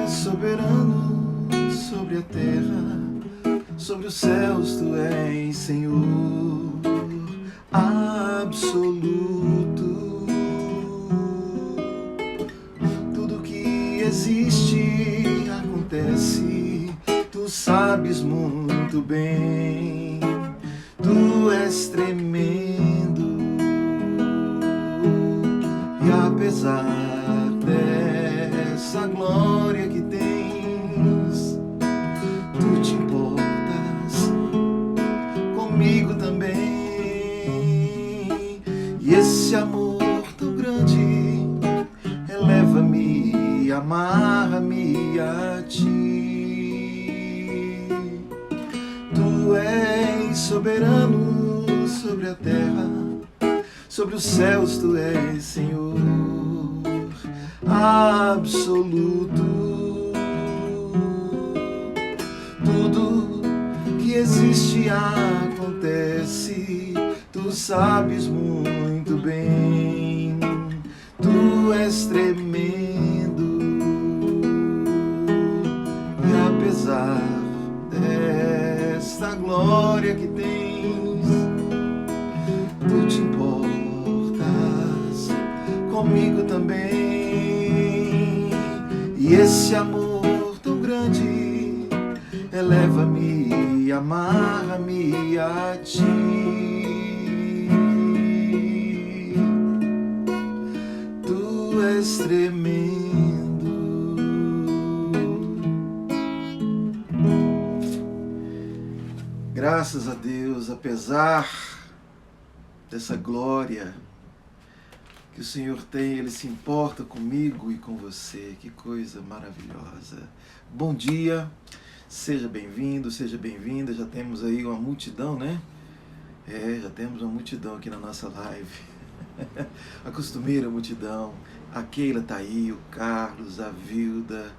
és soberano sobre a terra, sobre os céus tu és Senhor absoluto. Tudo que existe acontece, tu sabes muito bem, tu és tremendo. E apesar dessa glória que tens, tu te importas comigo também. E esse amor tão grande eleva-me, amarra-me a ti. Tu és soberano sobre a terra, sobre os céus tu és Senhor absoluto. Tudo que existe acontece, tu sabes muito bem, tu és tremendo. E apesar desta glória que tens, tu te importas comigo também. E esse amor tão grande eleva-me, amarra-me a ti. Tu és tremendo. Graças a Deus, apesar dessa glória que o Senhor tem, Ele se importa comigo e com você. Que coisa maravilhosa. Bom dia, seja bem-vindo, seja bem-vinda. Já temos aí uma multidão, né? Já temos uma multidão aqui na nossa live. A costumeira multidão. A Keila tá aí, o Carlos, a Vilda,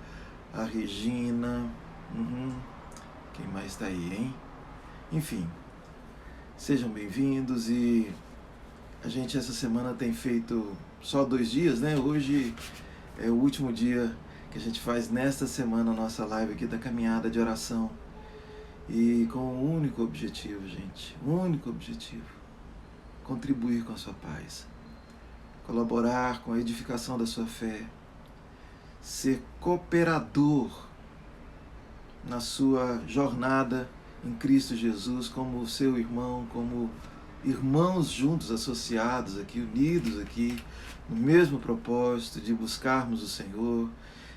a Regina. Quem mais tá aí, hein? Enfim, sejam bem-vindos. E a gente essa semana tem feito só 2 dias, né? Hoje é o último dia que a gente faz nesta semana a nossa live aqui da caminhada de oração. E com um único objetivo, gente. Um único objetivo. Contribuir com a sua paz. Colaborar com a edificação da sua fé. Ser cooperador na sua jornada em Cristo Jesus, como seu irmão, como irmãos juntos, associados aqui, unidos aqui, no mesmo propósito de buscarmos o Senhor,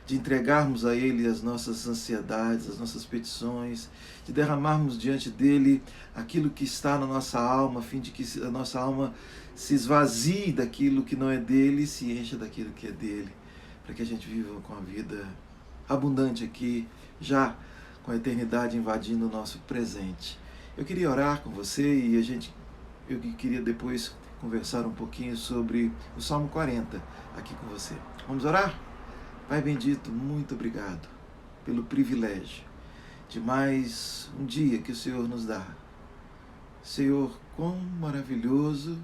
de entregarmos a Ele as nossas ansiedades, as nossas petições, de derramarmos diante dEle aquilo que está na nossa alma, a fim de que a nossa alma se esvazie daquilo que não é dEle e se encha daquilo que é dEle, para que a gente viva com a vida abundante aqui, já com a eternidade invadindo o nosso presente. Eu queria orar com você e eu queria depois conversar um pouquinho sobre o Salmo 40 aqui com você. Vamos orar? Pai bendito, muito obrigado pelo privilégio de mais um dia que o Senhor nos dá. Senhor, quão maravilhoso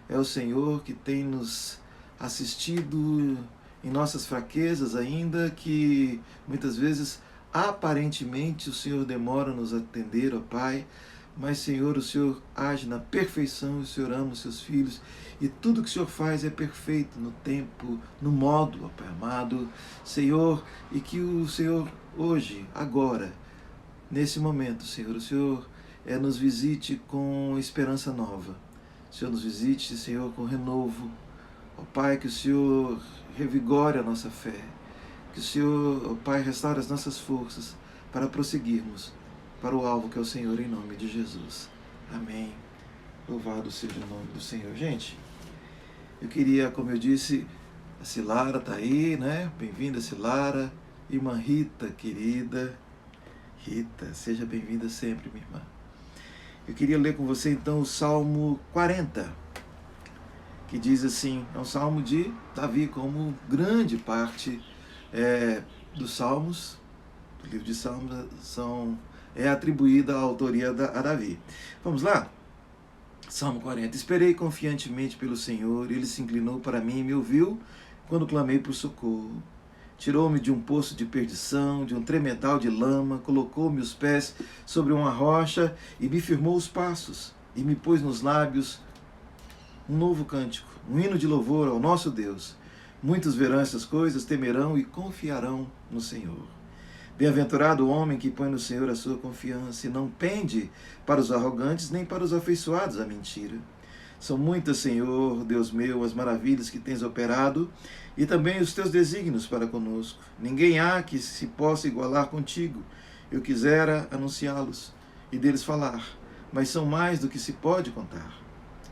é o Senhor que tem nos assistido em nossas fraquezas, ainda que muitas vezes aparentemente o Senhor demora a nos atender, ó Pai. Mas, Senhor, o Senhor age na perfeição, o Senhor ama os seus filhos, e tudo que o Senhor faz é perfeito no tempo, no modo, ó Pai amado, Senhor, e que o Senhor hoje, agora, nesse momento, Senhor, o Senhor nos visite com esperança nova, o Senhor nos visite, Senhor, com renovo, ó Pai, que o Senhor revigore a nossa fé, que o Senhor, ó Pai, restaure as nossas forças para prosseguirmos para o alvo que é o Senhor, em nome de Jesus. Amém. Louvado seja o nome do Senhor. Gente, eu queria, como eu disse, a Silara está aí, né? Bem-vinda, Silara. Irmã Rita, querida. Rita, seja bem-vinda sempre, minha irmã. Eu queria ler com você, então, o Salmo 40, que diz assim, é um salmo de Davi, como grande parte dos salmos, do livro de Salmos, é atribuída a autoria a Davi. Vamos lá? Salmo 40. Esperei confiantemente pelo Senhor, Ele se inclinou para mim e me ouviu quando clamei por socorro. Tirou-me de um poço de perdição, de um tremedal de lama, colocou-me os pés sobre uma rocha e me firmou os passos, e me pôs nos lábios um novo cântico, um hino de louvor ao nosso Deus. Muitos verão essas coisas, temerão e confiarão no Senhor. Bem-aventurado o homem que põe no Senhor a sua confiança e não pende para os arrogantes nem para os afeiçoados à mentira. São muitas, Senhor, Deus meu, as maravilhas que tens operado e também os teus desígnios para conosco. Ninguém há que se possa igualar contigo. Eu quisera anunciá-los e deles falar, mas são mais do que se pode contar.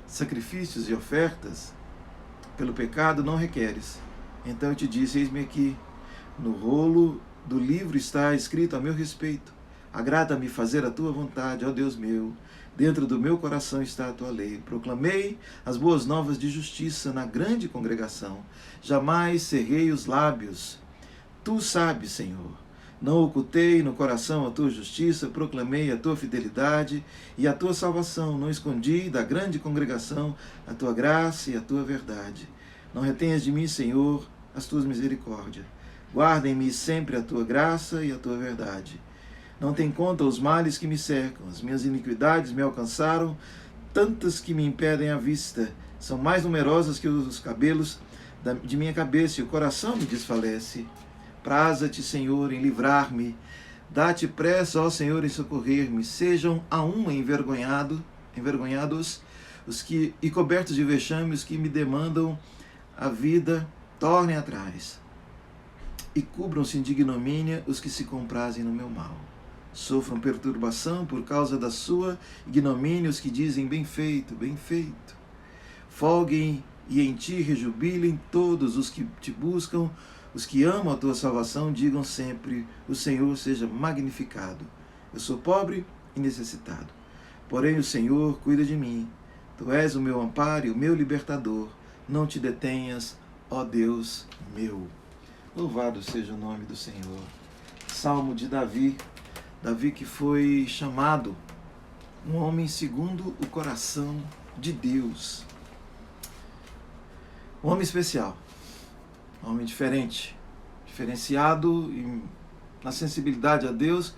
Sacrifícios e ofertas pelo pecado não requeres. Então eu te disse, eis-me aqui. No rolo do livro está escrito a meu respeito. Agrada-me fazer a tua vontade, ó Deus meu. Dentro do meu coração está a tua lei. Proclamei as boas novas de justiça na grande congregação. Jamais cerrei os lábios. Tu sabes, Senhor. Não ocultei no coração a tua justiça, proclamei a tua fidelidade e a tua salvação. Não escondi da grande congregação a tua graça e a tua verdade. Não retenhas de mim, Senhor, as tuas misericórdias. Guarda em mim sempre a tua graça e a tua verdade. Não tem conta os males que me cercam, as minhas iniquidades me alcançaram, tantas que me impedem a vista. São mais numerosas que os cabelos de minha cabeça, e o coração me desfalece. Praza-te, Senhor, em livrar-me. Dá-te pressa, ó Senhor, em socorrer-me. Sejam a uma envergonhados e cobertos de vexame os que me demandam a vida, tornem atrás. E cubram-se de ignomínia os que se comprazem no meu mal. Sofram perturbação por causa da sua ignomínia os que dizem bem feito, bem feito. Folguem e em ti rejubilem todos os que te buscam, os que amam a tua salvação, digam sempre, o Senhor seja magnificado. Eu sou pobre e necessitado, porém o Senhor cuida de mim. Tu és o meu amparo e o meu libertador. Não te detenhas, ó Deus meu. Louvado seja o nome do Senhor. Salmo de Davi. Davi que foi chamado um homem segundo o coração de Deus. Um homem especial, um homem diferente, diferenciado na sensibilidade a Deus,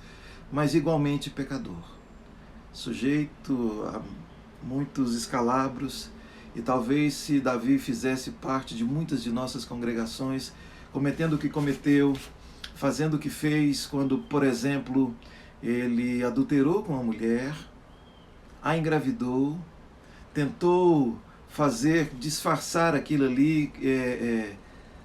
mas igualmente pecador. Sujeito a muitos escalabros, e talvez se Davi fizesse parte de muitas de nossas congregações, cometendo o que cometeu, fazendo o que fez, quando, por exemplo, ele adulterou com uma mulher, a engravidou, tentou disfarçar aquilo ali,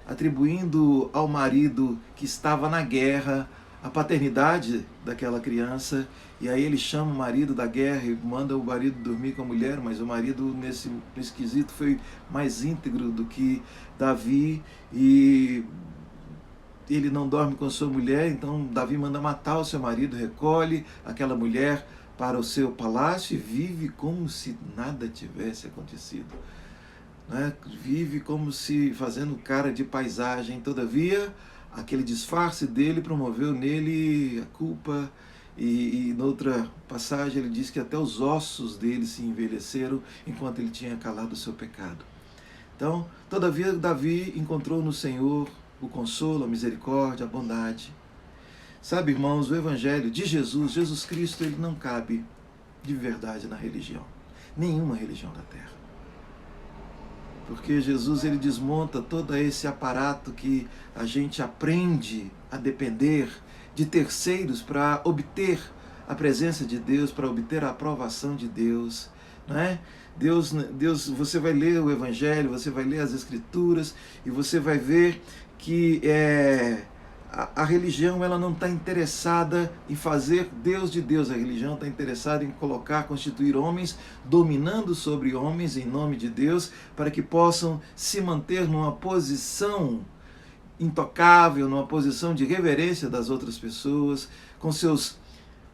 atribuindo ao marido que estava na guerra a paternidade daquela criança, e aí ele chama o marido da guerra e manda o marido dormir com a mulher, mas o marido nesse quesito foi mais íntegro do que Davi, e ele não dorme com a sua mulher, então Davi manda matar o seu marido, recolhe aquela mulher para o seu palácio e vive como se nada tivesse acontecido. Né? Vive como se fazendo cara de paisagem. Todavia, aquele disfarce dele promoveu nele a culpa, e noutra passagem ele diz que até os ossos dele se envelheceram enquanto ele tinha calado o seu pecado. Então, todavia, Davi encontrou no Senhor o consolo, a misericórdia, a bondade. Sabe, irmãos, o Evangelho de Jesus Cristo, ele não cabe de verdade na religião, nenhuma religião da terra. Porque Jesus, ele desmonta todo esse aparato que a gente aprende a depender de terceiros para obter a presença de Deus, para obter a aprovação de Deus, não é? Deus, você vai ler o Evangelho, você vai ler as Escrituras e você vai ver que a religião, ela não está interessada em fazer Deus de Deus. A religião está interessada em constituir homens, dominando sobre homens em nome de Deus, para que possam se manter numa posição intocável, numa posição de reverência das outras pessoas, com seus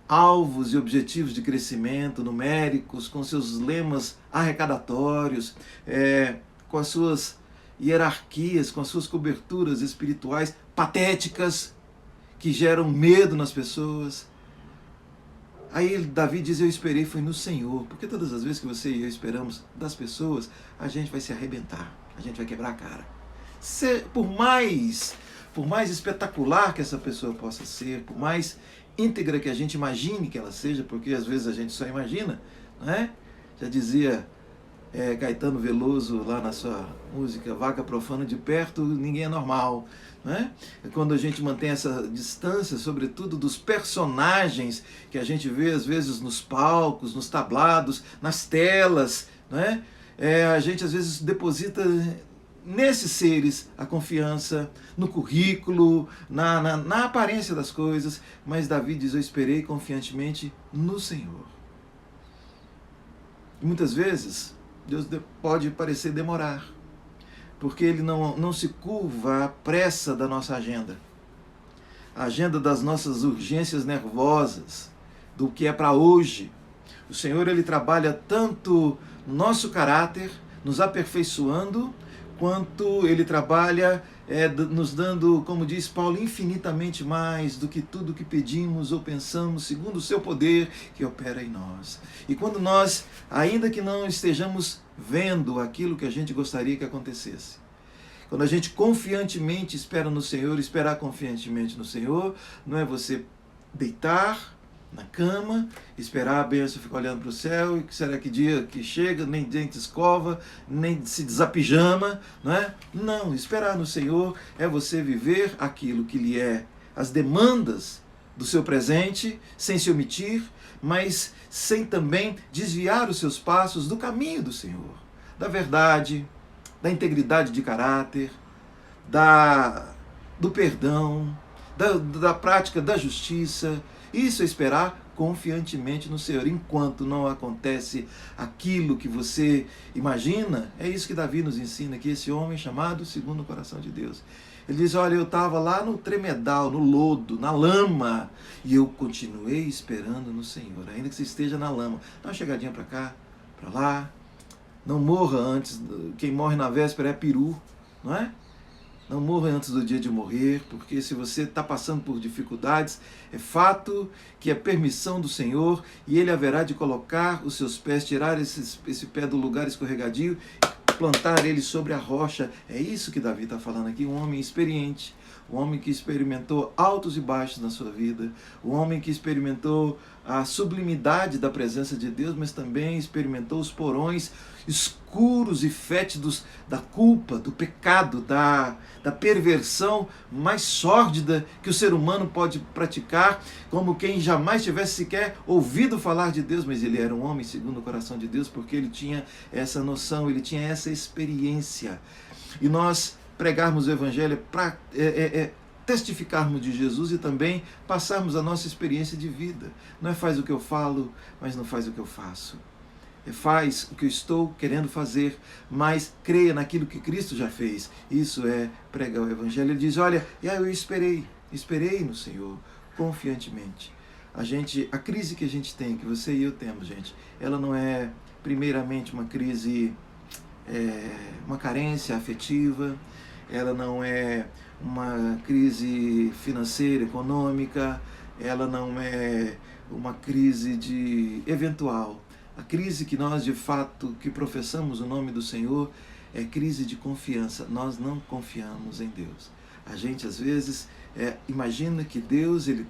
alvos e objetivos de crescimento numéricos, com seus lemas arrecadatórios, com as suas hierarquias, com as suas coberturas espirituais patéticas, que geram medo nas pessoas. Aí Davi diz, eu esperei, foi no Senhor, porque todas as vezes que você e eu esperamos das pessoas, a gente vai se arrebentar, a gente vai quebrar a cara. Por por mais espetacular que essa pessoa possa ser, por mais íntegra que a gente imagine que ela seja, porque às vezes a gente só imagina, não é? Já dizia Caetano Veloso lá na sua música Vaca Profana, de perto ninguém é normal, não é? É quando a gente mantém essa distância, sobretudo dos personagens que a gente vê às vezes nos palcos, nos tablados, nas telas, não é? A gente às vezes deposita nesses seres a confiança, no currículo, na aparência das coisas, mas Davi diz: eu esperei confiantemente no Senhor. E muitas vezes Deus pode parecer demorar, porque Ele não se curva à pressa da nossa agenda, a agenda das nossas urgências nervosas, do que é para hoje. O Senhor, Ele trabalha tanto no nosso caráter, nos aperfeiçoando, quanto Ele trabalha nos dando, como diz Paulo, infinitamente mais do que tudo que pedimos ou pensamos, segundo o seu poder que opera em nós. E quando nós, ainda que não estejamos vendo aquilo que a gente gostaria que acontecesse, quando a gente confiantemente espera no Senhor, esperar confiantemente no Senhor, não é você deitar na cama, esperar a bênção, ficar olhando para o céu, e será que dia que chega, nem dente escova, nem se desapijama, não é? Não, esperar no Senhor é você viver aquilo que lhe é as demandas do seu presente, sem se omitir, mas sem também desviar os seus passos do caminho do Senhor, da verdade, da integridade de caráter, do perdão, da prática da justiça. Isso é esperar confiantemente no Senhor. Enquanto não acontece aquilo que você imagina, é isso que Davi nos ensina, que esse homem chamado segundo o coração de Deus. Ele diz: olha, eu estava lá no tremedal, no lodo, na lama, e eu continuei esperando no Senhor, ainda que você esteja na lama. Dá uma chegadinha para cá, para lá. Não morra antes, quem morre na véspera é peru, não é? Não morra antes do dia de morrer, porque se você está passando por dificuldades, é fato que é permissão do Senhor, e Ele haverá de colocar os seus pés, tirar esse pé do lugar escorregadio, plantar ele sobre a rocha. É isso que Davi está falando aqui, um homem experiente, um homem que experimentou altos e baixos na sua vida, um homem que experimentou a sublimidade da presença de Deus, mas também experimentou os porões escuros e fétidos da culpa, do pecado, da perversão mais sórdida que o ser humano pode praticar, como quem jamais tivesse sequer ouvido falar de Deus, mas ele era um homem segundo o coração de Deus, porque ele tinha essa noção, ele tinha essa experiência. E nós pregarmos o Evangelho para testificarmos de Jesus e também passarmos a nossa experiência de vida. Não é faz o que eu falo, mas não faz o que eu faço. Faz o que eu estou querendo fazer, mas creia naquilo que Cristo já fez. Isso é pregar o Evangelho. Ele diz: olha, e aí eu esperei no Senhor, confiantemente. A crise que a gente tem, que você e eu temos, gente, ela não é primeiramente uma crise, uma carência afetiva, ela não é uma crise financeira, econômica, ela não é uma crise eventual. A crise que nós, de fato, que professamos o nome do Senhor, é crise de confiança. Nós não confiamos em Deus. A gente, às vezes, imagina que Deus, ele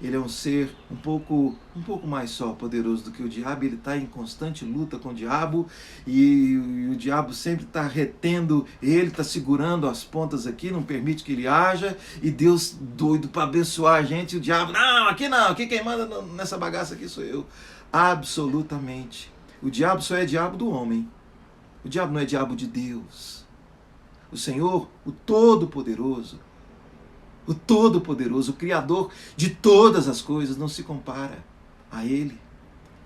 é um ser um pouco mais só poderoso do que o diabo. Ele está em constante luta com o diabo, e o diabo sempre está retendo ele, está segurando as pontas aqui, não permite que ele haja, e Deus doido para abençoar a gente, e o diabo: não, aqui quem manda nessa bagaça aqui sou eu. Absolutamente. O diabo só é diabo do homem. O diabo não é diabo de Deus. O Senhor, o Todo-Poderoso, o Criador de todas as coisas, não se compara a Ele.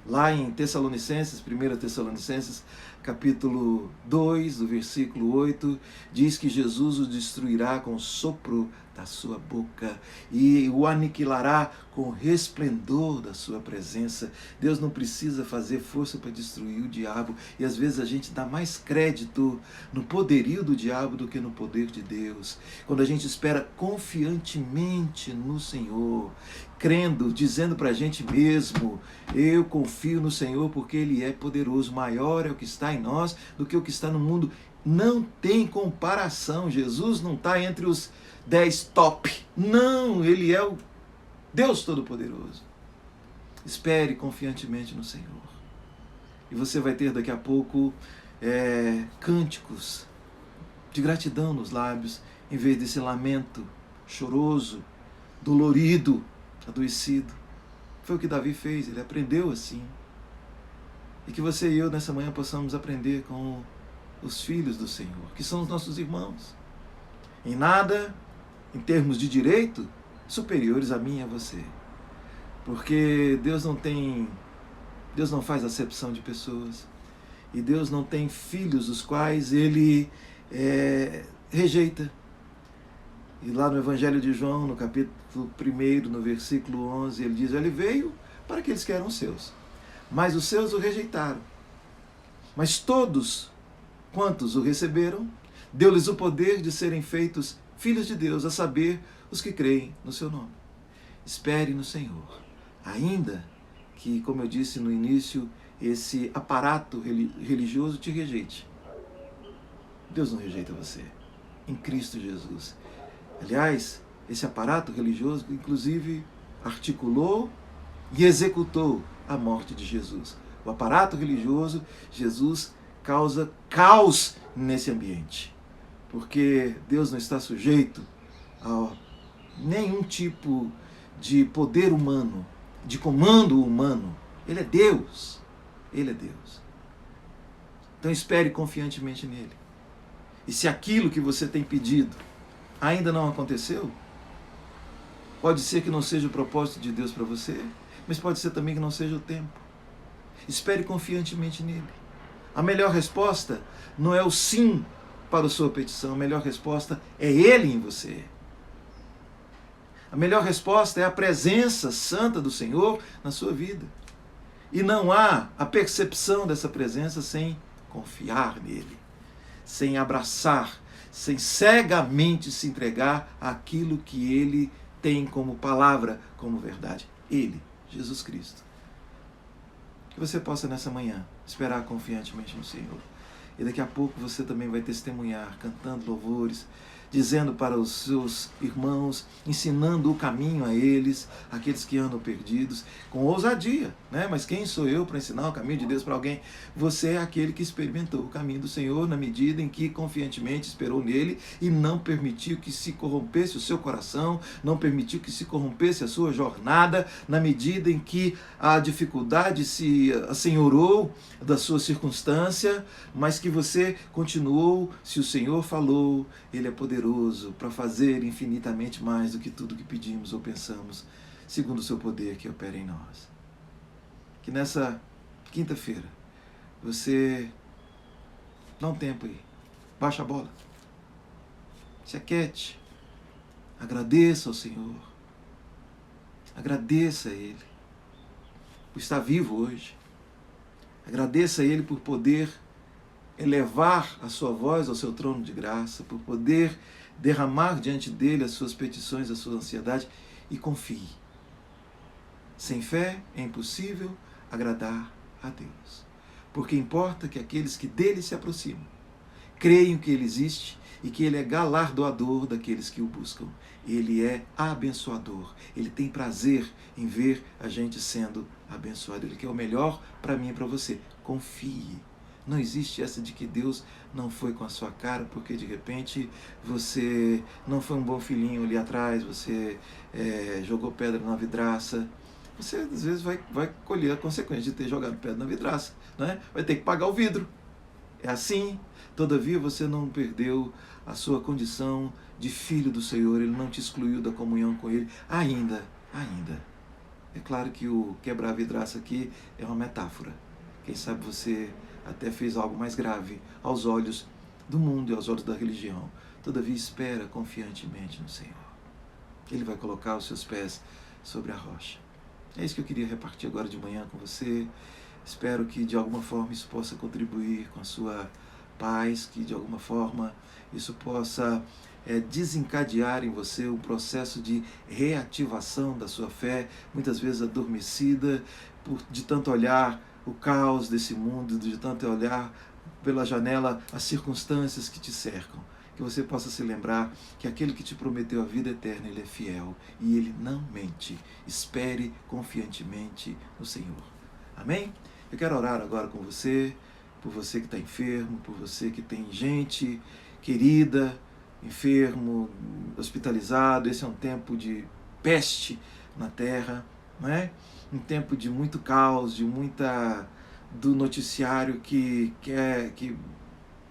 Lá em Tessalonicenses, 1 Tessalonicenses, capítulo 2, do versículo 8, diz que Jesus o destruirá com o sopro da sua boca e o aniquilará com o resplendor da sua presença. Deus não precisa fazer força para destruir o diabo, e às vezes a gente dá mais crédito no poderio do diabo do que no poder de Deus. Quando a gente espera confiantemente no Senhor, crendo, dizendo para a gente mesmo: eu confio no Senhor porque Ele é poderoso, maior é o que está em nós do que o que está no mundo. Não tem comparação. Jesus não está entre os 10 top. Não, Ele é o Deus Todo-Poderoso. Espere confiantemente no Senhor. E você vai ter daqui a pouco cânticos de gratidão nos lábios, em vez desse lamento choroso, dolorido, adoecido. Foi o que Davi fez, ele aprendeu assim. E que você e eu nessa manhã possamos aprender com os filhos do Senhor, que são os nossos irmãos. Em nada, em termos de direito, superiores a mim e a você. Porque Deus não faz acepção de pessoas. E Deus não tem filhos os quais Ele rejeita. E lá no Evangelho de João, no capítulo 1, no versículo 11, ele diz: Ele veio para aqueles que eram seus, mas os seus o rejeitaram. Mas todos quantos o receberam, deu-lhes o poder de serem feitos filhos de Deus, a saber, os que creem no seu nome. Espere no Senhor, ainda que, como eu disse no início, esse aparato religioso te rejeite. Deus não rejeita você, em Cristo Jesus. Aliás, esse aparato religioso, inclusive, articulou e executou a morte de Jesus. O aparato religioso, Jesus causa caos nesse ambiente. Porque Deus não está sujeito a nenhum tipo de poder humano, de comando humano. Ele é Deus. Ele é Deus. Então espere confiantemente nele. E se aquilo que você tem pedido ainda não aconteceu, pode ser que não seja o propósito de Deus para você, mas pode ser também que não seja o tempo. Espere confiantemente nele. A melhor resposta não é o sim para a sua petição, a melhor resposta é ele em você. A melhor resposta é a presença santa do Senhor na sua vida. E não há a percepção dessa presença sem confiar nele, sem abraçar, sem cegamente se entregar àquilo que ele tem como palavra, como verdade. Ele, Jesus Cristo. Que você possa nessa manhã esperar confiantemente no Senhor. E daqui a pouco você também vai testemunhar, cantando louvores, dizendo para os seus irmãos, ensinando o caminho a eles, aqueles que andam perdidos, com ousadia, né? Mas quem sou eu para ensinar o caminho de Deus para alguém? Você é aquele que experimentou o caminho do Senhor na medida em que confiantemente esperou nele e não permitiu que se corrompesse o seu coração, não permitiu que se corrompesse a sua jornada, na medida em que a dificuldade se assenhorou da sua circunstância, mas que você continuou. Se o Senhor falou, ele é poderoso para fazer infinitamente mais do que tudo que pedimos ou pensamos, segundo o seu poder que opera em nós. Que nessa quinta-feira você dá um tempo aí, baixa a bola, se aquiete, agradeça ao Senhor, agradeça a Ele por estar vivo hoje, agradeça a Ele por poder elevar a sua voz ao seu trono de graça, por poder derramar diante dele as suas petições, a sua ansiedade, e confie. Sem fé é impossível agradar a Deus, porque importa que aqueles que dele se aproximam creiam que ele existe e que ele é galardoador daqueles que o buscam. Ele é abençoador, ele tem prazer em ver a gente sendo abençoado. Ele quer o melhor para mim e para você. Confie. Não existe essa de que Deus não foi com a sua cara, porque de repente você não foi um bom filhinho ali atrás, você jogou pedra na vidraça. Você às vezes vai colher a consequência de ter jogado pedra na vidraça, né? Vai ter que pagar o vidro. É assim. Todavia você não perdeu a sua condição de filho do Senhor, ele não te excluiu da comunhão com ele, ainda. É claro que o quebrar a vidraça aqui é uma metáfora. Quem sabe você até fez algo mais grave aos olhos do mundo e aos olhos da religião. Todavia espera confiantemente no Senhor. Ele vai colocar os seus pés sobre a rocha. É isso que eu queria repartir agora de manhã com você. Espero que de alguma forma isso possa contribuir com a sua paz, que de alguma forma isso possa desencadear em você um processo de reativação da sua fé, muitas vezes adormecida, de tanto olhar o caos desse mundo, de tanto olhar pela janela as circunstâncias que te cercam. Que você possa se lembrar que aquele que te prometeu a vida eterna, Ele é fiel e Ele não mente. Espere confiantemente no Senhor. Amém? Eu quero orar agora com você, por você que está enfermo, por você que tem gente querida, enfermo, hospitalizado. Esse é um tempo de peste na terra, não é? Um tempo de muito caos, de muita do noticiário que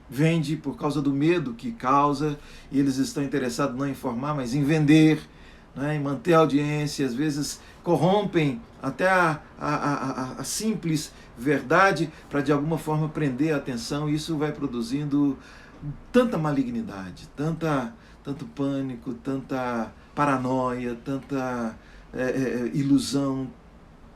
vende por causa do medo que causa, e eles estão interessados não em informar, mas em vender, né, em manter a audiência. Às vezes corrompem até a simples verdade para de alguma forma prender a atenção, e isso vai produzindo tanta malignidade, tanto pânico, tanta paranoia, tanta ilusão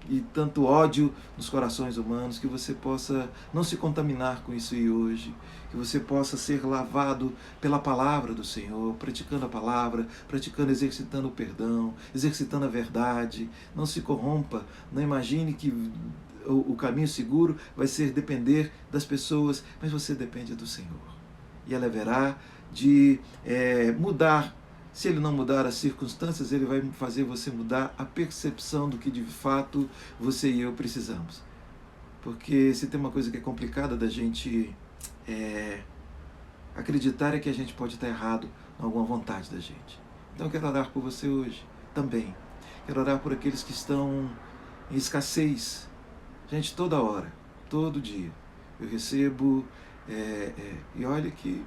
e tanto ódio nos corações humanos, que você possa não se contaminar com isso aí hoje, que você possa ser lavado pela palavra do Senhor, praticando a palavra, praticando, exercitando o perdão, exercitando a verdade. Não se corrompa, não imagine que o caminho seguro vai ser depender das pessoas, mas você depende do Senhor. E ela haverá de mudar. Se Ele não mudar as circunstâncias, Ele vai fazer você mudar a percepção do que de fato você e eu precisamos. Porque se tem uma coisa que é complicada da gente acreditar, é que a gente pode estar errado em alguma vontade da gente. Então eu quero orar por você hoje também. Quero orar por aqueles que estão em escassez. Gente, toda hora, todo dia, eu recebo, e olha que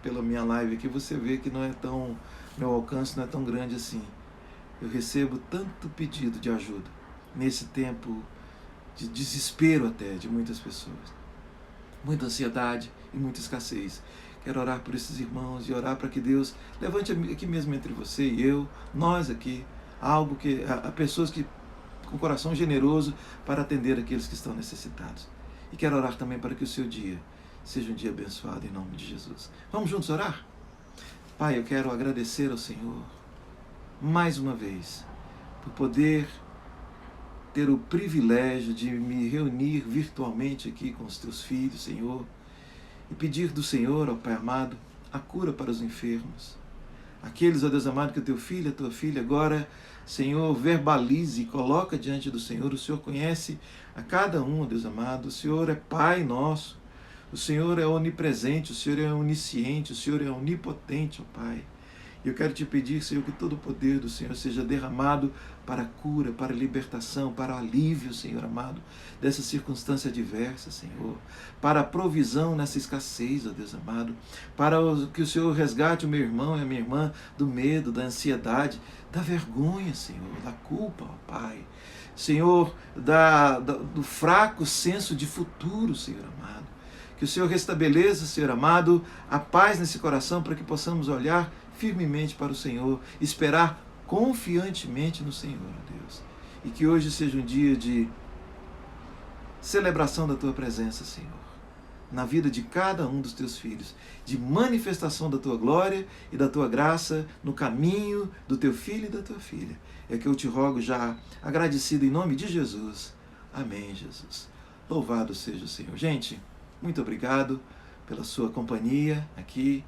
pela minha live aqui você vê que não é tão, meu alcance não é tão grande assim. Eu recebo tanto pedido de ajuda nesse tempo de desespero até de muitas pessoas. Muita ansiedade e muita escassez. Quero orar por esses irmãos e orar para que Deus levante aqui mesmo entre você e eu, nós aqui, algo que a pessoas que com coração generoso para atender aqueles que estão necessitados. E quero orar também para que o seu dia seja um dia abençoado em nome de Jesus. Vamos juntos orar? Pai, eu quero agradecer ao Senhor mais uma vez por poder ter o privilégio de me reunir virtualmente aqui com os teus filhos, Senhor, e pedir do Senhor, ó Pai amado, a cura para os enfermos. Aqueles, ó Deus amado, que o teu filho, a tua filha agora, Senhor, verbalize e coloca diante do Senhor. O Senhor conhece a cada um, ó Deus amado. O Senhor é Pai nosso. O Senhor é onipresente, o Senhor é onisciente, o Senhor é onipotente, ó Pai. E eu quero te pedir, Senhor, que todo o poder do Senhor seja derramado para a cura, para a libertação, para o alívio, Senhor amado, dessa circunstância adversa, Senhor. Para a provisão nessa escassez, ó Deus amado. Para que o Senhor resgate o meu irmão e a minha irmã do medo, da ansiedade, da vergonha, Senhor, da culpa, ó Pai. Senhor, do fraco senso de futuro, Senhor amado. Que o Senhor restabeleça, Senhor amado, a paz nesse coração para que possamos olhar firmemente para o Senhor, esperar confiantemente no Senhor, Deus. E que hoje seja um dia de celebração da Tua presença, Senhor, na vida de cada um dos Teus filhos, de manifestação da Tua glória e da Tua graça no caminho do Teu filho e da Tua filha. É que eu te rogo já, agradecido em nome de Jesus. Amém, Jesus. Louvado seja o Senhor. Gente, muito obrigado pela sua companhia aqui.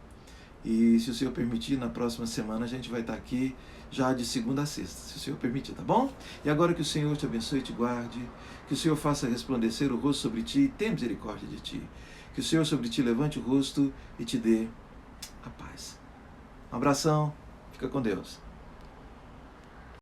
E se o Senhor permitir, na próxima semana a gente vai estar aqui já de segunda a sexta, se o Senhor permitir, tá bom? E agora que o Senhor te abençoe e te guarde, que o Senhor faça resplandecer o rosto sobre ti e tenha misericórdia de ti. Que o Senhor sobre ti levante o rosto e te dê a paz. Um abração, fica com Deus.